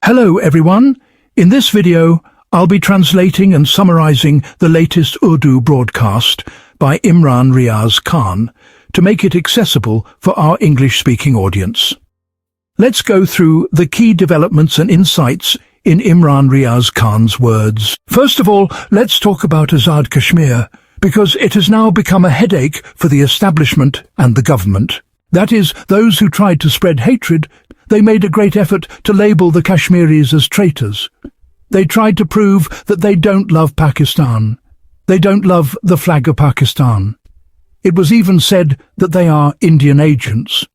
Hello everyone. In this video, I'll be translating and summarizing the latest Urdu broadcast by Imran Riaz Khan to make it accessible for our English-speaking audience. Let's go through the key developments and insights in Imran Riaz Khan's words. First of all, let's talk about Azad Kashmir, because it has now become a headache for the establishment and the government. That is, those who tried to spread hatred. They made a great effort to label the Kashmiris as traitors. They tried to prove that they don't love Pakistan. They don't love the flag of Pakistan. It was even said that they are Indian agents.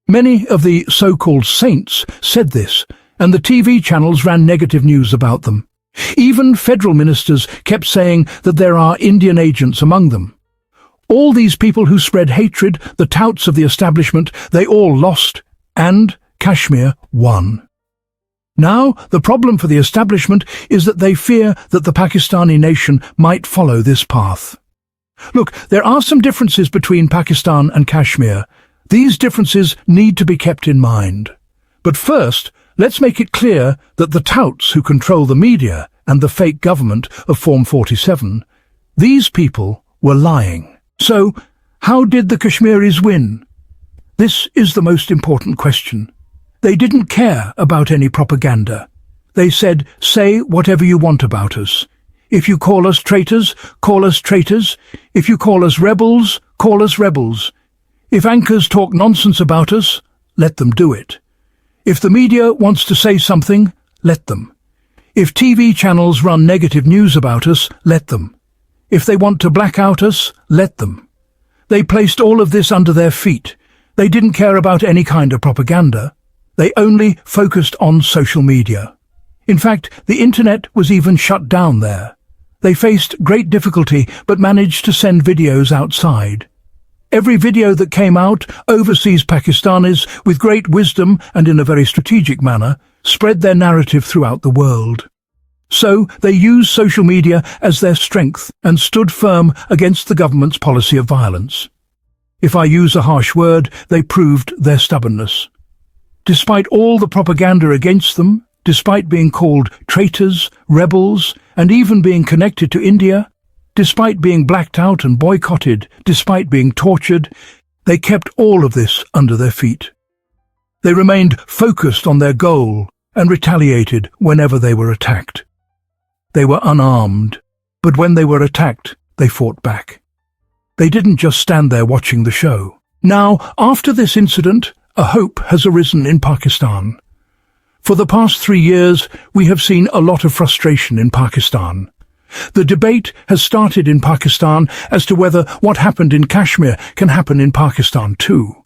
Many of the so-called saints said this, and the TV channels ran negative news about them. Even federal ministers kept saying that there are Indian agents among them. All these people who spread hatred, the touts of the establishment, they all lost, and Kashmir won. Now, the problem for the establishment is that they fear that the Pakistani nation might follow this path. Look, there are some differences between Pakistan and Kashmir. These differences need to be kept in mind. But first, let's make it clear that the touts who control the media and the fake government of Form 47, these people were lying. So, how did the Kashmiris win? This is the most important question. They didn't care about any propaganda. They said, say whatever you want about us. If you call us traitors, call us traitors. If you call us rebels, call us rebels. If anchors talk nonsense about us, let them do it. If the media wants to say something, let them. If TV channels run negative news about us, let them. If they want to black out us, let them. They placed all of this under their feet. They didn't care about any kind of propaganda. They only focused on social media. In fact, the internet was even shut down there. They faced great difficulty but managed to send videos outside. Every video that came out, overseas Pakistanis, with great wisdom and in a very strategic manner, spread their narrative throughout the world. So they used social media as their strength and stood firm against the government's policy of violence. If I use a harsh word, they proved their stubbornness. Despite all the propaganda against them, despite being called traitors, rebels, and even being connected to India, despite being blacked out and boycotted, despite being tortured, they kept all of this under their feet. They remained focused on their goal and retaliated whenever they were attacked. They were unarmed, but when they were attacked, they fought back. They didn't just stand there watching the show. Now, after this incident, a hope has arisen in Pakistan. For the past 3 years, we have seen a lot of frustration in Pakistan. The debate has started in Pakistan as to whether what happened in Kashmir can happen in Pakistan too.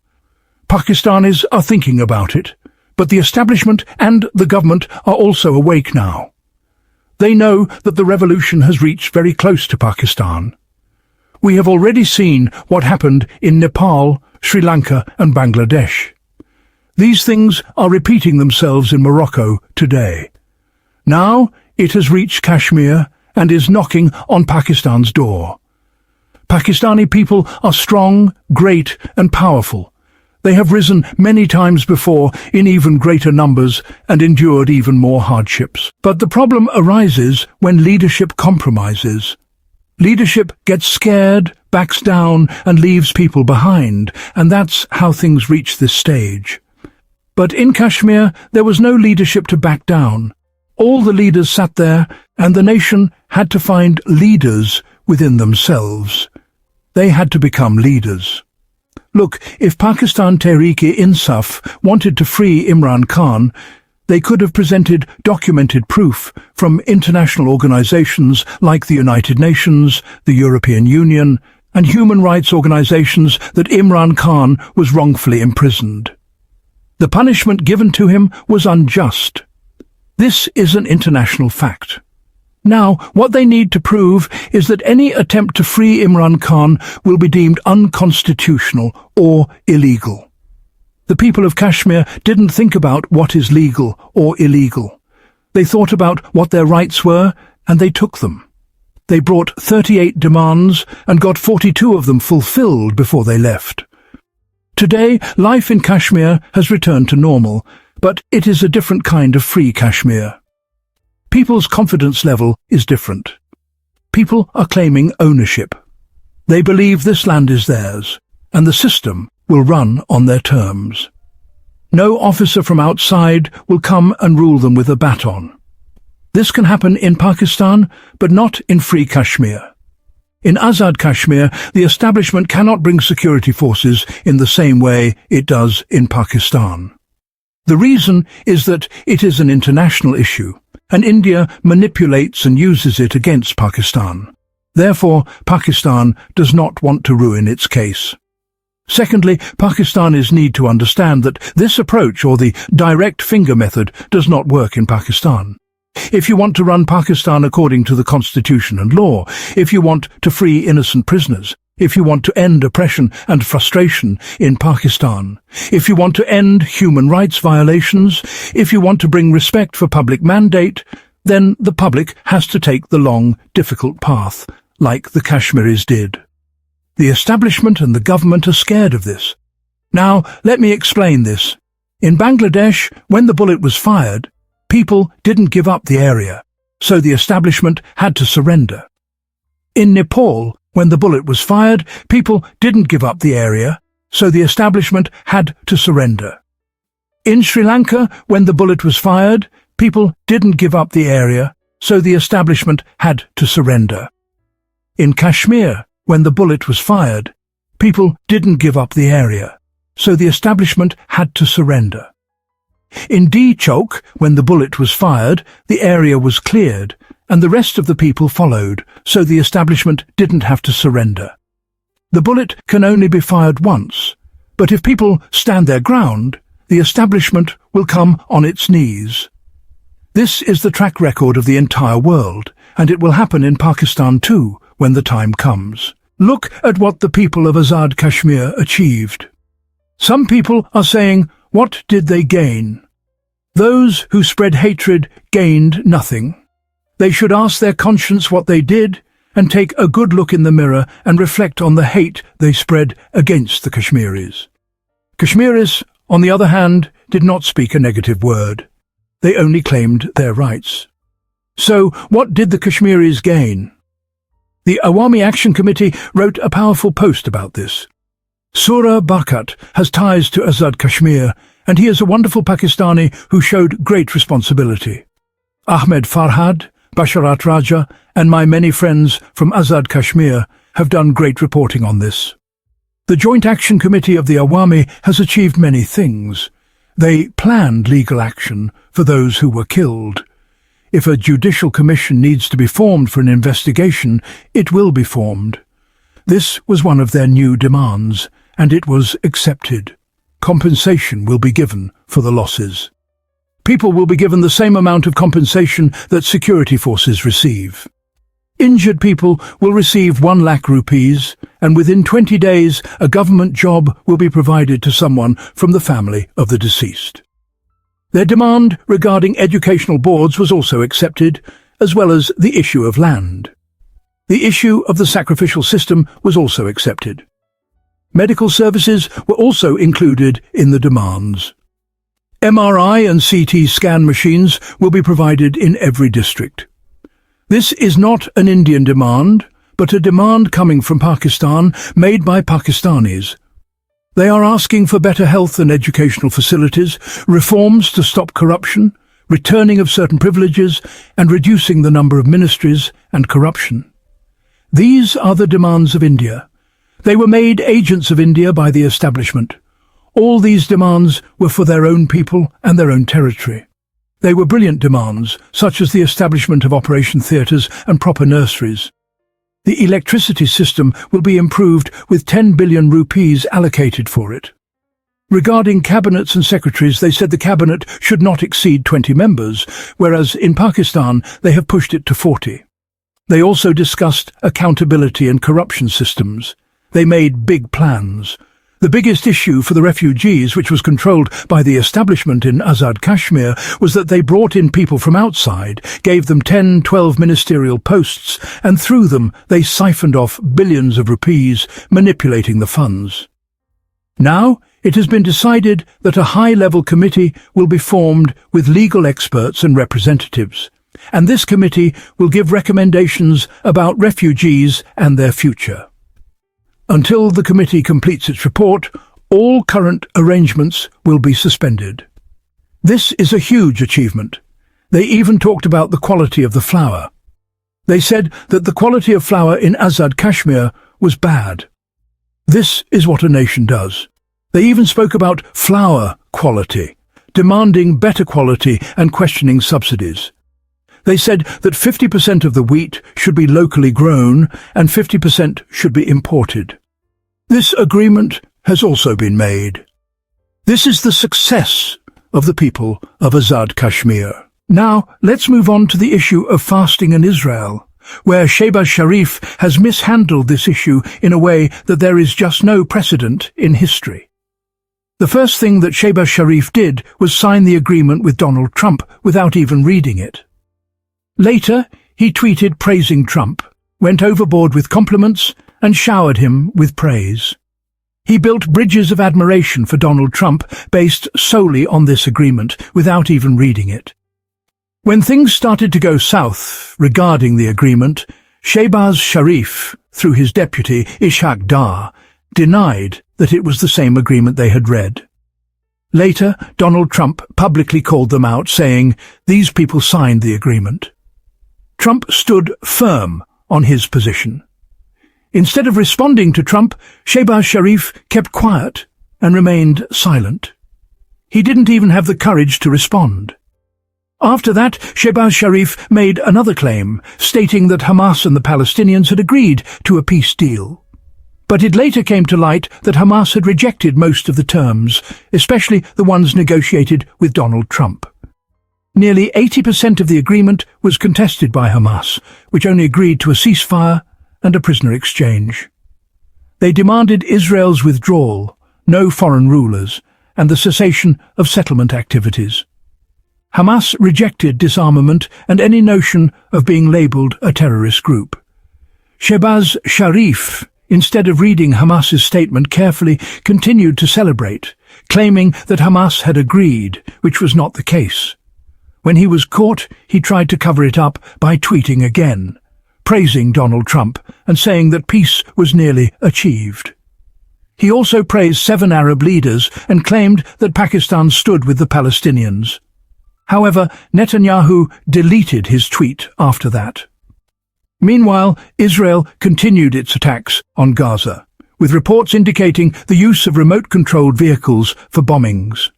Pakistanis are thinking about it, but the establishment and the government are also awake now. They know that the revolution has reached very close to Pakistan. We have already seen what happened in Nepal, Sri Lanka and Bangladesh. These things are repeating themselves in Morocco today. Now it has reached Kashmir and is knocking on Pakistan's door. Pakistani people are strong, great and powerful. They have risen many times before in even greater numbers and endured even more hardships. But the problem arises when leadership compromises. Leadership gets scared, backs down and leaves people behind, and that's how things reach this stage. But in Kashmir, there was no leadership to back down. All the leaders sat there, and the nation had to find leaders within themselves. They had to become leaders. Look, if Pakistan Tehreek-e-Insaf wanted to free Imran Khan, they could have presented documented proof from international organizations like the United Nations, the European Union, and human rights organizations that Imran Khan was wrongfully imprisoned. The punishment given to him was unjust. This is an international fact. Now, what they need to prove is that any attempt to free Imran Khan will be deemed unconstitutional or illegal. The people of Kashmir didn't think about what is legal or illegal. They thought about what their rights were, and they took them. They brought 38 demands and got 42 of them fulfilled before they left. Today, life in Kashmir has returned to normal, but it is a different kind of free Kashmir. People's confidence level is different. People are claiming ownership. They believe this land is theirs, and the system will run on their terms. No officer from outside will come and rule them with a baton. This can happen in Pakistan, but not in free Kashmir. In Azad Kashmir, the establishment cannot bring security forces in the same way it does in Pakistan. The reason is that it is an international issue, and India manipulates and uses it against Pakistan. Therefore, Pakistan does not want to ruin its case. Secondly, Pakistanis need to understand that this approach, or the direct finger method, does not work in Pakistan. If you want to run Pakistan according to the constitution and law, if you want to free innocent prisoners, if you want to end oppression and frustration in Pakistan, if you want to end human rights violations, if you want to bring respect for public mandate, then the public has to take the long, difficult path, like the Kashmiris did. The establishment and the government are scared of this. Now, let me explain this. In Bangladesh, when the bullet was fired, people didn't give up the area, so the establishment had to surrender. In Nepal, when the bullet was fired, people didn't give up the area, so the establishment had to surrender. In Sri Lanka, when the bullet was fired, people didn't give up the area, so the establishment had to surrender. In Kashmir, when the bullet was fired, people didn't give up the area, so the establishment had to surrender. In D Chowk, when the bullet was fired, the area was cleared, and the rest of the people followed, so the establishment didn't have to surrender. The bullet can only be fired once, but if people stand their ground, the establishment will come on its knees. This is the track record of the entire world, and it will happen in Pakistan too, when the time comes. Look at what the people of Azad Kashmir achieved. Some people are saying, what did they gain? Those who spread hatred gained nothing. They should ask their conscience what they did and take a good look in the mirror and reflect on the hate they spread against the Kashmiris. Kashmiris, on the other hand, did not speak a negative word. They only claimed their rights. So, what did the Kashmiris gain? The Awami Action Committee wrote a powerful post about this. Surah Barkat has ties to Azad Kashmir, and he is a wonderful Pakistani who showed great responsibility. Ahmed Farhad, Basharat Raja, and my many friends from Azad Kashmir have done great reporting on this. The Joint Action Committee of the Awami has achieved many things. They planned legal action for those who were killed. If a judicial commission needs to be formed for an investigation, it will be formed. This was one of their new demands, and it was accepted. Compensation will be given for the losses. People will be given the same amount of compensation that security forces receive. Injured people will receive 1 lakh rupees, and within 20 days a government job will be provided to someone from the family of the deceased. Their demand regarding educational boards was also accepted, as well as the issue of land. The issue of the sacrificial system was also accepted. Medical services were also included in the demands. MRI and CT scan machines will be provided in every district. This is not an Indian demand, but a demand coming from Pakistan, made by Pakistanis. They are asking for better health and educational facilities, reforms to stop corruption, returning of certain privileges, and reducing the number of ministries and corruption. These are the demands of India. They were made agents of India by the establishment. All these demands were for their own people and their own territory. They were brilliant demands, such as the establishment of operation theatres and proper nurseries. The electricity system will be improved with 10 billion rupees allocated for it. Regarding cabinets and secretaries, they said the cabinet should not exceed 20 members, whereas in Pakistan they have pushed it to 40. They also discussed accountability and corruption systems. They made big plans. The biggest issue for the refugees, which was controlled by the establishment in Azad Kashmir, was that they brought in people from outside, gave them 10-12 ministerial posts, and through them they siphoned off billions of rupees, manipulating the funds. Now, it has been decided that a high-level committee will be formed with legal experts and representatives, and this committee will give recommendations about refugees and their future. Until the committee completes its report, all current arrangements will be suspended. This is a huge achievement. They even talked about the quality of the flour. They said that the quality of flour in Azad Kashmir was bad. This is what a nation does. They even spoke about flour quality, demanding better quality and questioning subsidies. They said that 50% of the wheat should be locally grown and 50% should be imported. This agreement has also been made. This is the success of the people of Azad Kashmir. Now, let's move on to the issue of fasting in Israel, where Shahbaz Sharif has mishandled this issue in a way that there is just no precedent in history. The first thing that Shahbaz Sharif did was sign the agreement with Donald Trump without even reading it. Later, he tweeted praising Trump, went overboard with compliments, and showered him with praise. He built bridges of admiration for Donald Trump based solely on this agreement, without even reading it. When things started to go south regarding the agreement, Shahbaz Sharif, through his deputy Ishaq Dar, denied that it was the same agreement they had read. Later, Donald Trump publicly called them out, saying, "These people signed the agreement." Trump stood firm on his position. Instead of responding to Trump, Shahbaz Sharif kept quiet and remained silent. He didn't even have the courage to respond. After that, Shahbaz Sharif made another claim, stating that Hamas and the Palestinians had agreed to a peace deal. But it later came to light that Hamas had rejected most of the terms, especially the ones negotiated with Donald Trump. Nearly 80% of the agreement was contested by Hamas, which only agreed to a ceasefire and a prisoner exchange. They demanded Israel's withdrawal, no foreign rulers, and the cessation of settlement activities. Hamas rejected disarmament and any notion of being labelled a terrorist group. Shahbaz Sharif, instead of reading Hamas's statement carefully, continued to celebrate, claiming that Hamas had agreed, which was not the case. When he was caught, he tried to cover it up by tweeting again, praising Donald Trump and saying that peace was nearly achieved. He also praised 7 Arab leaders and claimed that Pakistan stood with the Palestinians. However, Netanyahu deleted his tweet after that. Meanwhile, Israel continued its attacks on Gaza, with reports indicating the use of remote-controlled vehicles for bombings.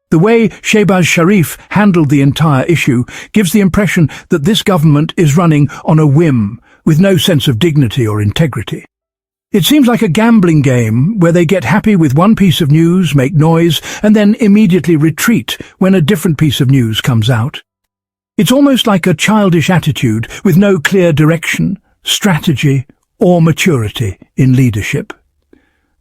The way Shahbaz Sharif handled the entire issue gives the impression that this government is running on a whim, with no sense of dignity or integrity. It seems like a gambling game where they get happy with one piece of news, make noise, and then immediately retreat when a different piece of news comes out. It's almost like a childish attitude with no clear direction, strategy, or maturity in leadership.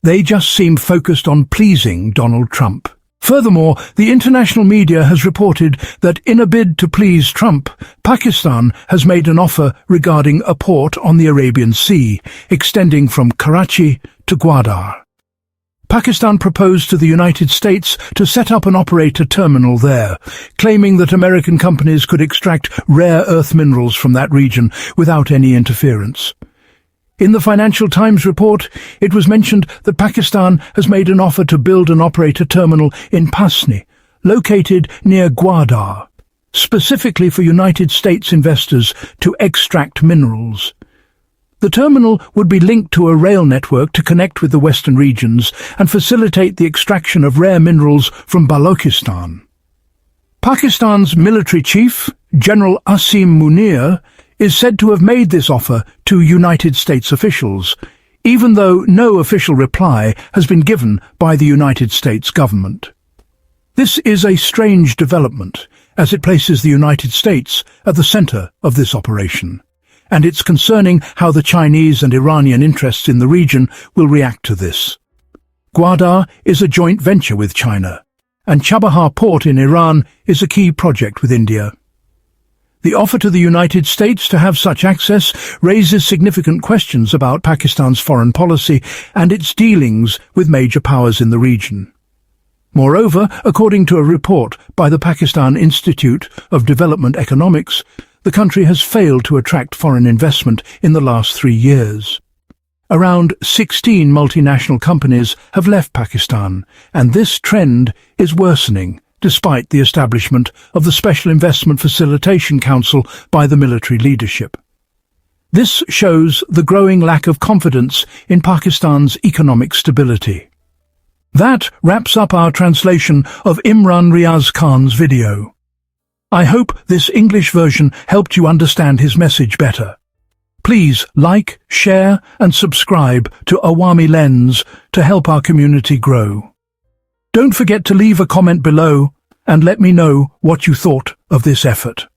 They just seem focused on pleasing Donald Trump. Furthermore, the international media has reported that in a bid to please Trump, Pakistan has made an offer regarding a port on the Arabian Sea, extending from Karachi to Gwadar. Pakistan proposed to the United States to set up and operate a terminal there, claiming that American companies could extract rare earth minerals from that region without any interference. In the Financial Times report, it was mentioned that Pakistan has made an offer to build and operate a terminal in Pasni, located near Gwadar, specifically for United States investors to extract minerals. The terminal would be linked to a rail network to connect with the western regions and facilitate the extraction of rare minerals from Balochistan. Pakistan's military chief, General Asim Munir, is said to have made this offer to United States officials, even though no official reply has been given by the United States government. This is a strange development, as it places the United States at the center of this operation, and it's concerning how the Chinese and Iranian interests in the region will react to this. Gwadar is a joint venture with China, and Chabahar port in Iran is a key project with India. The offer to the United States to have such access raises significant questions about Pakistan's foreign policy and its dealings with major powers in the region. Moreover, according to a report by the Pakistan Institute of Development Economics, the country has failed to attract foreign investment in the last 3 years. Around 16 multinational companies have left Pakistan, and this trend is worsening despite the establishment of the Special Investment Facilitation Council by the military leadership. This shows the growing lack of confidence in Pakistan's economic stability. That wraps up our translation of Imran Riaz Khan's video. I hope this English version helped you understand his message better. Please like, share and subscribe to Awami Lens to help our community grow. Don't forget to leave a comment below and let me know what you thought of this effort.